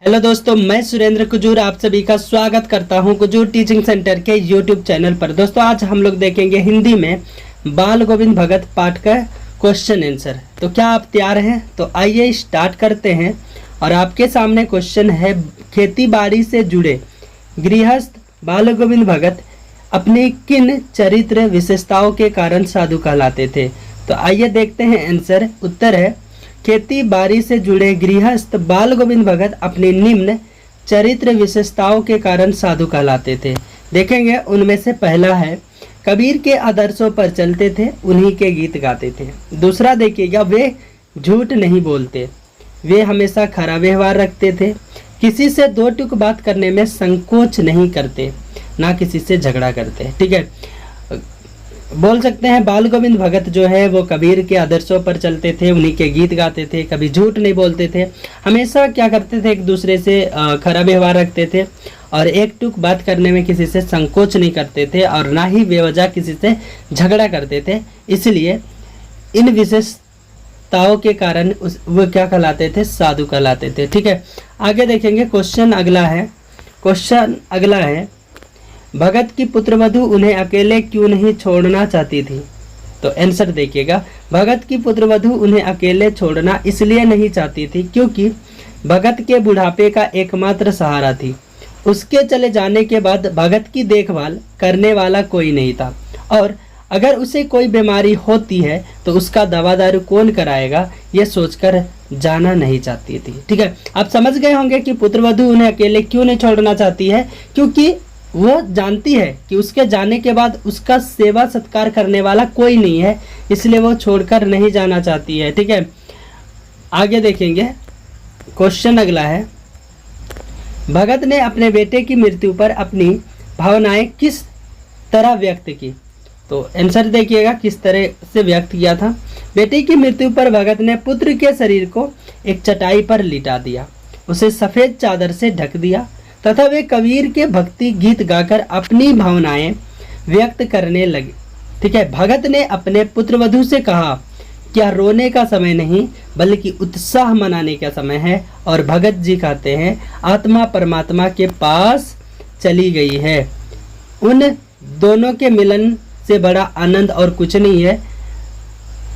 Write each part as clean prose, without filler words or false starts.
Hello दोस्तों, मैं सुरेंद्र कुजूर आप सभी का स्वागत करता हूं कुजूर टीचिंग सेंटर के यूट्यूब चैनल पर। दोस्तों आज हम लोग देखेंगे हिंदी में बाल गोविंद भगत पाठ का क्वेश्चन आंसर। तो क्या आप तैयार हैं? तो आइए स्टार्ट करते हैं। और आपके सामने क्वेश्चन है, खेती बाड़ी से जुड़े गृहस्थ बाल गोविंद भगत अपनी किन चरित्र विशेषताओं के कारण साधु कहलाते थे? तो आइए देखते हैं आंसर। उत्तर है, खेती बाड़ी से जुड़े गृहस्थ बाल गोविंद भगत अपनी निम्न चरित्र विशेषताओं के कारण साधु कहलाते थे। देखेंगे उनमें से पहला है, कबीर के आदर्शों पर चलते थे, उन्हीं के गीत गाते थे। दूसरा देखिएगा, वे झूठ नहीं बोलते, वे हमेशा खरा व्यवहार रखते थे, किसी से दो टुक बात करने में संकोच नहीं करते, ना किसी से झगड़ा करते। ठीक है, बोल सकते हैं बाल गोविंद भगत जो है वो कबीर के आदर्शों पर चलते थे, उन्हीं के गीत गाते थे, कभी झूठ नहीं बोलते थे, हमेशा क्या करते थे, एक दूसरे से खरा व्यवहार रखते थे, और एक टुक बात करने में किसी से संकोच नहीं करते थे, और ना ही बेवजह किसी से झगड़ा करते थे। इसलिए इन विशेषताओं के कारण वो क्या कहलाते थे? साधु कहलाते थे। ठीक है, आगे देखेंगे। क्वेश्चन अगला है, भगत की पुत्रवधु उन्हें अकेले क्यों नहीं छोड़ना चाहती थी? तो आंसर देखिएगा, भगत की पुत्रवधु उन्हें अकेले छोड़ना इसलिए नहीं चाहती थी क्योंकि भगत के बुढ़ापे का एकमात्र सहारा थी। उसके चले जाने के बाद भगत की देखभाल करने वाला कोई नहीं था, और अगर उसे कोई बीमारी होती है तो उसका दवा दारू कौन कराएगा, ये सोचकर जाना नहीं चाहती थी। ठीक है, आप समझ गए होंगे कि पुत्रवधु उन्हें अकेले क्यों नहीं छोड़ना चाहती है, क्योंकि वो जानती है कि उसके जाने के बाद उसका सेवा सत्कार करने वाला कोई नहीं है, इसलिए वो छोड़कर नहीं जाना चाहती है। ठीक है, आगे देखेंगे। क्वेश्चन अगला है, भगत ने अपने बेटे की मृत्यु पर अपनी भावनाएं किस तरह व्यक्त की? तो आंसर देखिएगा, किस तरह से व्यक्त किया था। बेटे की मृत्यु पर भगत ने पुत्र के शरीर को एक चटाई पर लिटा दिया, उसे सफेद चादर से ढक दिया तथा वे कबीर के भक्ति गीत गाकर अपनी भावनाएं व्यक्त करने लगे। ठीक है, भगत ने अपने पुत्रवधु से कहा, क्या रोने का समय नहीं बल्कि उत्साह मनाने का समय है। और भगत जी कहते हैं, आत्मा परमात्मा के पास चली गई है, उन दोनों के मिलन से बड़ा आनंद और कुछ नहीं है।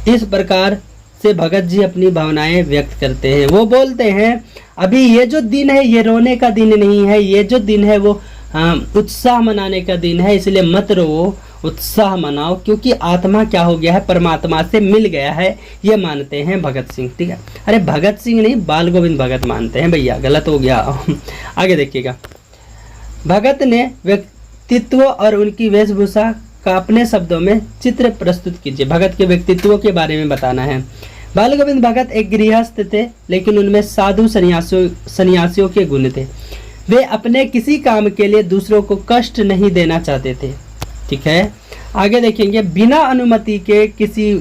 इस प्रकार से भगत जी अपनी भावनाएं व्यक्त करते हैं। वो बोलते हैं, अभी ये जो दिन है ये रोने का दिन नहीं है, ये जो दिन है वो उत्साह मनाने का दिन है, इसलिए मत रो, उत्साह मनाओ, क्योंकि आत्मा क्या हो गया है, परमात्मा से मिल गया है। ये मानते हैं भगत सिंह। ठीक है, अरे भगत सिंह नहीं, बाल गोविंद भगत मानते हैं भैया, गलत हो गया। आगे देखिएगा, भगत ने व्यक्तित्व और उनकी वेशभूषा का अपने शब्दों में चित्र प्रस्तुत कीजिए। भगत के व्यक्तित्व के बारे में बताना है। बाल गोविंद भगत एक गृहस्थ थे, लेकिन उनमें साधु सन्यासियों के गुण थे। वे अपने किसी काम के लिए दूसरों को कष्ट नहीं देना चाहते थे। ठीक है, आगे देखेंगे। बिना अनुमति के किसी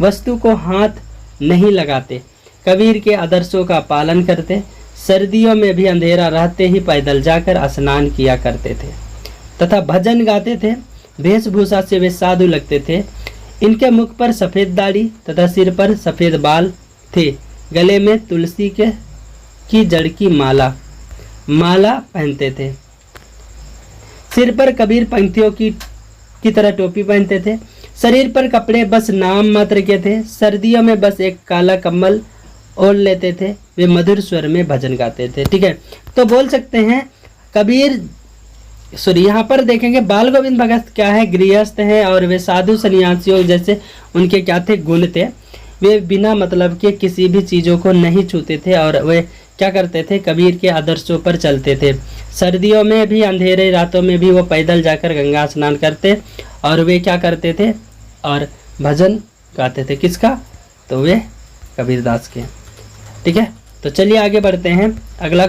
वस्तु को हाथ नहीं लगाते, कबीर के आदर्शों का पालन करते, सर्दियों में भी अंधेरा रहते ही पैदल जाकर स्नान किया करते थे तथा भजन गाते थे। वेशभूषा से वे साधु लगते थे। इनके मुख पर सफ़ेद दाढ़ी तथा सिर पर सफ़ेद बाल थे। गले में तुलसी की जड़ की माला पहनते थे। सिर पर कबीर पंक्तियों की तरह टोपी पहनते थे। शरीर पर कपड़े बस नाम मात्र के थे। सर्दियों में बस एक काला कम्बल ओढ़ लेते थे। वे मधुर स्वर में भजन गाते थे। ठीक है, तो बोल सकते हैं यहाँ पर देखेंगे बाल गोविंद भगत क्या है, गृहस्थ हैं, और वे साधु सन्यासियों जैसे उनके क्या थे, गुण थे। वे बिना मतलब के किसी भी चीज़ों को नहीं छूते थे, और वे क्या करते थे, कबीर के आदर्शों पर चलते थे। सर्दियों में भी, अंधेरे रातों में भी वो पैदल जाकर गंगा स्नान करते, और वे क्या करते थे, और भजन गाते थे। किसका? तो वे कबीरदास के। ठीक है, तो चलिए आगे बढ़ते हैं। अगला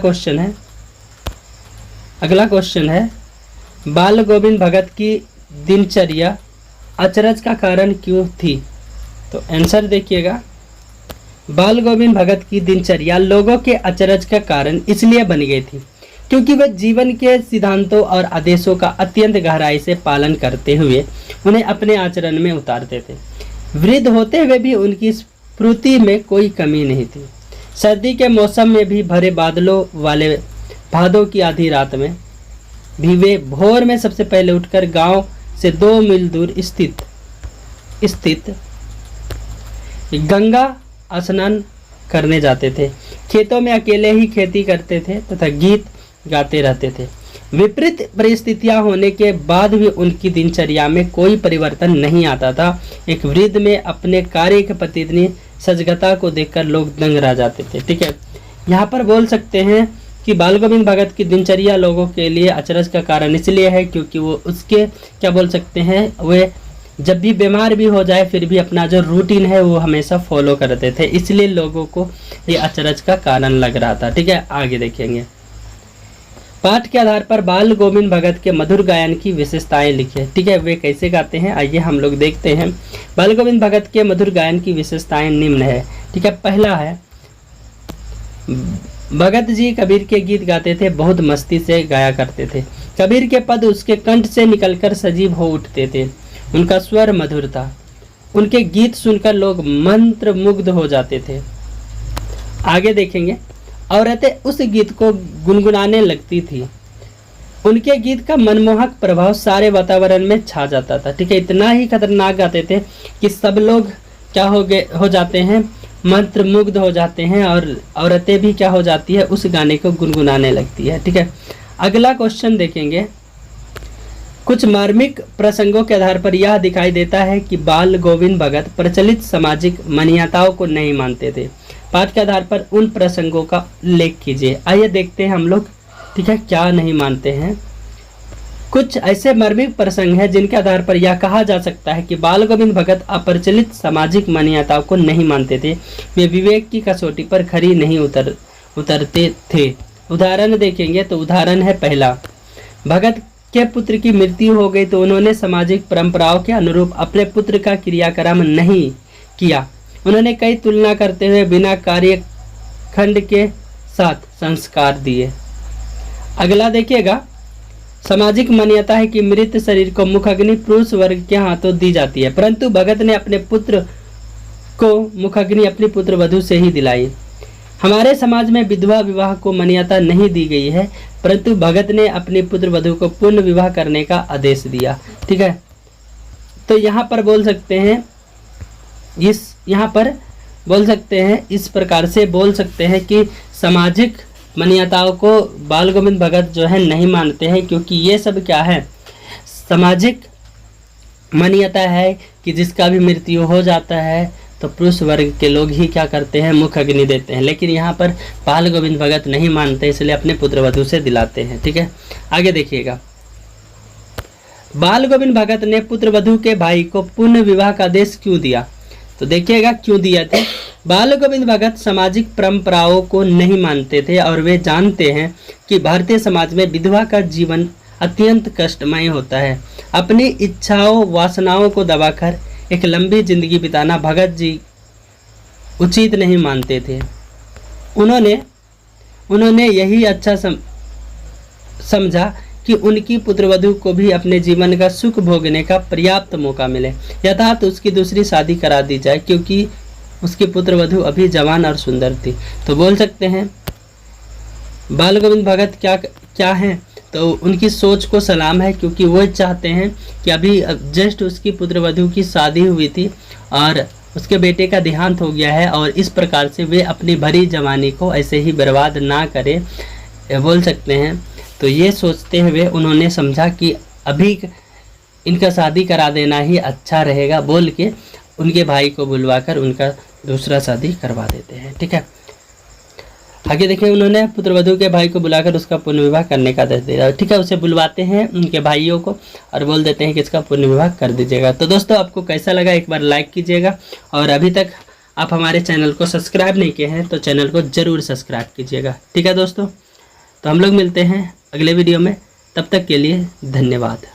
क्वेश्चन है, बाल गोविंद भगत की दिनचर्या अचरज का कारण क्यों थी? तो आंसर देखिएगा, बाल गोविंद भगत की दिनचर्या लोगों के अचरज का कारण इसलिए बन गई थी क्योंकि वे जीवन के सिद्धांतों और आदेशों का अत्यंत गहराई से पालन करते हुए उन्हें अपने आचरण में उतारते थे। वृद्ध होते हुए भी उनकी स्फूर्ति में कोई कमी नहीं थी। सर्दी के मौसम में भी भरे बादलों वाले भादों की आधी रात में भी वे भोर में सबसे पहले उठकर गांव से 2 मील दूर स्थित गंगा स्नान करने जाते थे। खेतों में अकेले ही खेती करते थे तथा गीत गाते रहते थे। विपरीत परिस्थितियां होने के बाद भी उनकी दिनचर्या में कोई परिवर्तन नहीं आता था। एक वृद्ध में अपने कार्य के प्रति इतनी सजगता को देखकर लोग दंग रह जाते थे। ठीक है, यहाँ पर बोल सकते हैं कि बाल गोविंद भगत की दिनचर्या लोगों के लिए अचरज का कारण इसलिए है क्योंकि वो उसके क्या बोल सकते हैं, वे जब भी बीमार भी हो जाए फिर भी अपना जो रूटीन है वो हमेशा फॉलो करते थे, इसलिए लोगों को ये अचरज का कारण लग रहा था। ठीक है, आगे देखेंगे। पाठ के आधार पर बाल गोविंद भगत के मधुर गायन की विशेषताएं लिखिए। ठीक है, वे कैसे गाते हैं आइए हम लोग देखते हैं। बाल गोविंद भगत के मधुर गायन की विशेषताएं निम्न है। ठीक है, पहला है भगत जी कबीर के गीत गाते थे, बहुत मस्ती से गाया करते थे। कबीर के पद उसके कंठ से निकलकर सजीव हो उठते थे। उनका स्वर मधुर था। उनके गीत सुनकर लोग मंत्र मुग्ध हो जाते थे। आगे देखेंगे, औरतें उस गीत को गुनगुनाने लगती थी। उनके गीत का मनमोहक प्रभाव सारे वातावरण में छा जाता था। ठीक है, इतना ही खतरनाक गाते थे कि सब लोग क्या हो जाते हैं, मंत्र मुग्ध हो जाते हैं और औरतें भी क्या हो जाती है, उस गाने को गुनगुनाने लगती है। ठीक है, अगला क्वेश्चन देखेंगे। कुछ मार्मिक प्रसंगों के आधार पर यह दिखाई देता है कि बाल गोविंद भगत प्रचलित सामाजिक मान्यताओं को नहीं मानते थे। पाठ के आधार पर उन प्रसंगों का उल्लेख कीजिए। आइए देखते हैं हम लोग। ठीक है, क्या नहीं मानते हैं। कुछ ऐसे मार्मिक प्रसंग हैं जिनके आधार पर यह कहा जा सकता है कि बाल गोविंद भगत अप्रचलित सामाजिक मान्यताओं को नहीं मानते थे। वे विवेक की कसौटी पर खरी नहीं उतरते थे। उदाहरण देखेंगे तो उदाहरण है पहला, भगत के पुत्र की मृत्यु हो गई तो उन्होंने सामाजिक परंपराओं के अनुरूप अपने पुत्र का क्रियाक्रम नहीं किया। उन्होंने कई तुलना करते हुए बिना कार्यखंड के साथ संस्कार दिए। अगला देखिएगा, सामाजिक मान्यता है कि मृत शरीर को मुखाग्नि पुरुष वर्ग के हाथों दी जाती है, परंतु भगत ने अपने पुत्र को मुखाग्नि अपनी पुत्र वधू से ही दिलाई। हमारे समाज में विधवा विवाह को मान्यता नहीं दी गई है, परंतु भगत ने अपनी पुत्र वधू को पुनः विवाह करने का आदेश दिया। ठीक है, तो यहाँ पर बोल सकते हैं इस प्रकार से बोल सकते हैं कि सामाजिक मान्यताओं को बाल गोविंद भगत जो है नहीं मानते हैं, क्योंकि ये सब क्या है, सामाजिक मान्यता है कि जिसका भी मृत्यु हो जाता है तो पुरुष वर्ग के लोग ही क्या करते हैं, मुख अग्नि देते हैं। लेकिन यहाँ पर बाल गोविंद भगत नहीं मानते, इसलिए अपने पुत्र वधू से दिलाते हैं। ठीक है, आगे देखिएगा। बाल गोविंद भगत ने पुत्र वधू के भाई को पुनः विवाह का आदेश क्यों दिया, तो देखिएगा क्यों दिया था। बाल गोविंद भगत सामाजिक परंपराओं को नहीं मानते थे और वे जानते हैं कि भारतीय समाज में विधवा का जीवन अत्यंत कष्टमय होता है। अपनी इच्छाओं वासनाओं को दबाकर एक लंबी जिंदगी बिताना भगत जी उचित नहीं मानते थे। उन्होंने यही अच्छा समझा कि उनकी पुत्रवधू को भी अपने जीवन का सुख भोगने का पर्याप्त मौका मिले, यथार्थ उसकी दूसरी शादी करा दी जाए, क्योंकि उसकी पुत्रवधू अभी जवान और सुंदर थी। तो बोल सकते हैं बाल गोविंद भगत क्या हैं, तो उनकी सोच को सलाम है, क्योंकि वो चाहते हैं कि अभी जस्ट उसकी पुत्रवधू की शादी हुई थी और उसके बेटे का देहांत हो गया है, और इस प्रकार से वे अपनी भरी जवानी को ऐसे ही बर्बाद ना करें, बोल सकते हैं। तो ये सोचते हुए उन्होंने समझा कि अभी इनका शादी करा देना ही अच्छा रहेगा, बोल के उनके भाई को बुलवाकर उनका दूसरा शादी करवा देते हैं। ठीक है, आगे देखिए, उन्होंने पुत्रवधू के भाई को बुलाकर उसका पुनर्विवाह करने का आदेश दिया। ठीक है, उसे बुलवाते हैं उनके भाइयों को और बोल देते हैं कि इसका पुनर्विवाह कर दीजिएगा। तो दोस्तों, आपको कैसा लगा एक बार लाइक कीजिएगा, और अभी तक आप हमारे चैनल को सब्सक्राइब नहीं किए हैं तो चैनल को ज़रूर सब्सक्राइब कीजिएगा। ठीक है दोस्तों, तो हम लोग मिलते हैं अगले वीडियो में, तब तक के लिए धन्यवाद।